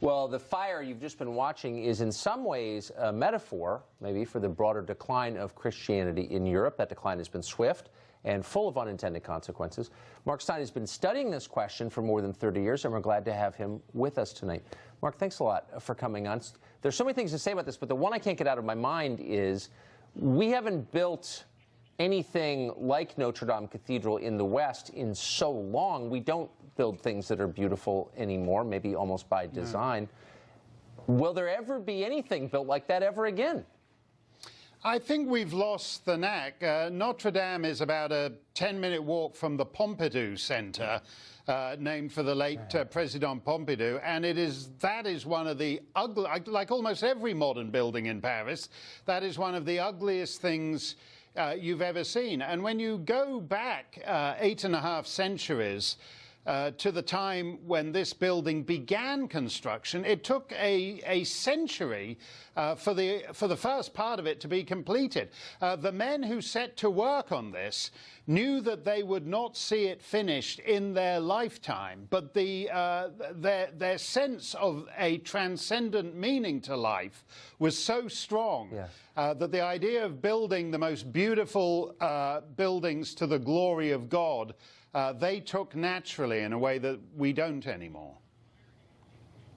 Well, the fire you've just been watching is in some ways a metaphor, maybe, for the broader decline of Christianity in Europe. That decline has been swift and full of unintended consequences. Mark Stein has been studying this question for more than 30 years, and we're glad to have him with us tonight. Mark, thanks a lot for coming on. There's so many things to say about this, but the one I can't get out of my mind is we haven't built anything like Notre Dame Cathedral in the West in so long. We don't build things that are beautiful anymore, maybe almost by design. No. Will there ever be anything built like that ever again? I think we've lost the knack. Notre Dame is about a 10-minute walk from the Pompidou Center, named for the late President Pompidou, and that is one of the ugly, like almost every modern building in Paris, that is one of the ugliest things you've ever seen. And when you go back 8.5 centuries to the time when this building began construction, it took a century for the first part of it to be completed. The men who set to work on this knew that they would not see it finished in their lifetime, but their sense of a transcendent meaning to life was so strong that the idea of building the most beautiful buildings to the glory of God, they took naturally in a way that we don't anymore.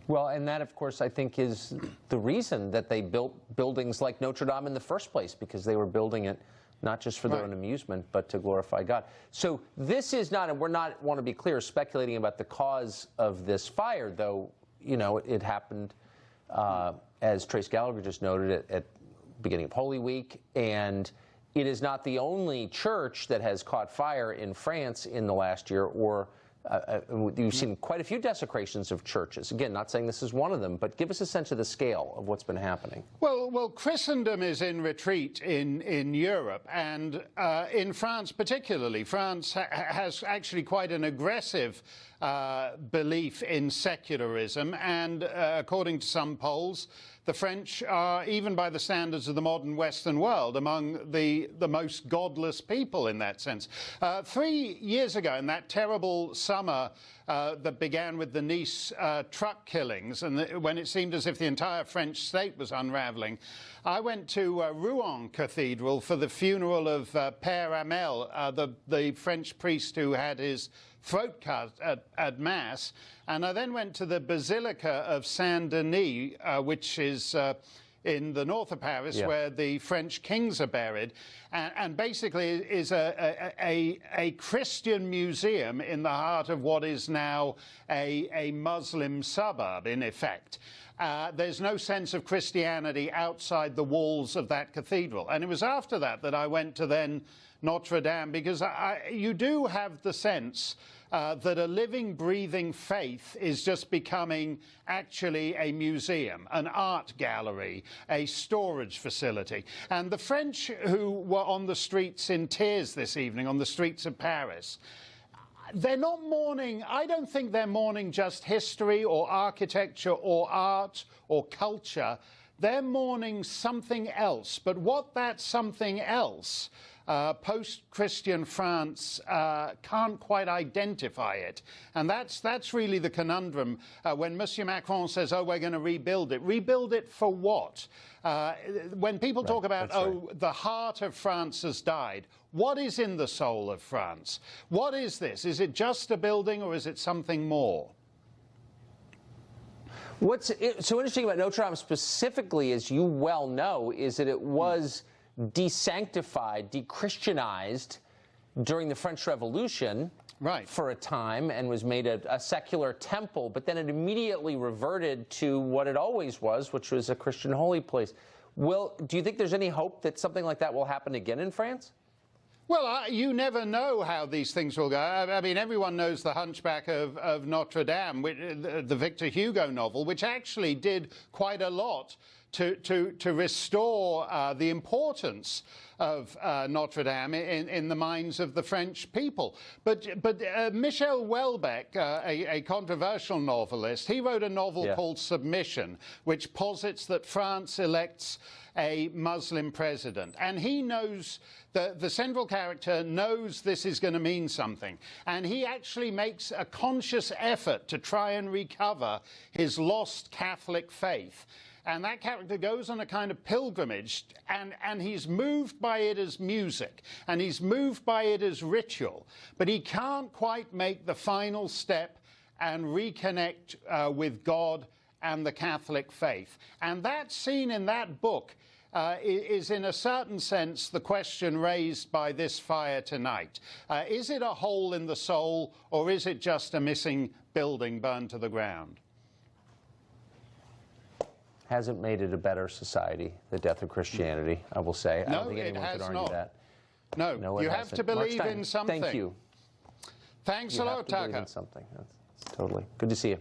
Well, and that, of course, I think is the reason that they built buildings like Notre Dame in the first place, because they were building it not just for their own amusement, but to glorify God. So this is not, and want to be clear, speculating about the cause of this fire, though, you know, it happened, as Trace Gallagher just noted, at beginning of Holy Week, and it is not the only church that has caught fire in France in the last year, or you've seen quite a few desecrations of churches. Again, not saying this is one of them, but give us a sense of the scale of what's been happening. Well, Christendom is in retreat in Europe, and in France particularly. France has actually quite an aggressive belief in secularism, and according to some polls, the French are, even by the standards of the modern Western world, among the most godless people in that sense. 3 years ago, in that terrible summer that began with the Nice truck killings, and when it seemed as if the entire French state was unraveling, I went to Rouen Cathedral for the funeral of Père Hamel, the French priest who had his throat cut at Mass. And I then went to the Basilica of Saint-Denis, which is in the north of Paris, where the French kings are buried, and basically is a Christian museum in the heart of what is now a Muslim suburb, in effect. There's no sense of Christianity outside the walls of that cathedral. And it was after that that I went to then Notre Dame, because you do have the sense that a living, breathing faith is just becoming actually a museum, an art gallery, a storage facility. And the French who were on the streets in tears this evening, on the streets of Paris, they're not mourning, I don't think they're mourning just history or architecture or art or culture. They're mourning something else. But what that something else, post-Christian France can't quite identify it. And that's really the conundrum when Monsieur Macron says, oh, we're going to rebuild it. Rebuild it for what? When people talk about, the heart of France has died, what is in the soul of France? What is this? Is it just a building, or is it something more? What's so interesting about Notre Dame specifically, as you well know, is that it was desanctified, de-Christianized during the French Revolution for a time, and was made a secular temple, but then it immediately reverted to what it always was, which was a Christian holy place. Do you think there's any hope that something like that will happen again in France? Well, you never know how these things will go. I mean, everyone knows The Hunchback of Notre Dame, the Victor Hugo novel, which actually did quite a lot to restore the importance of Notre Dame in the minds of the French people. But Michel Houellebecq, a controversial novelist, he wrote a novel called Submission, which posits that France elects a Muslim president. And he knows, the central character knows this is going to mean something. And he actually makes a conscious effort to try and recover his lost Catholic faith. And that character goes on a kind of pilgrimage, and he's moved by it as music, and he's moved by it as ritual. But he can't quite make the final step and reconnect with God and the Catholic faith. And that scene in that book is in a certain sense the question raised by this fire tonight. Is it a hole in the soul, or is it just a missing building burned to the ground? Hasn't made it a better society, the death of Christianity, I will say. I don't think anyone could argue that. No, you have to believe in something. Thank you. Thanks a lot, Tucker. Something. That's totally good to see you.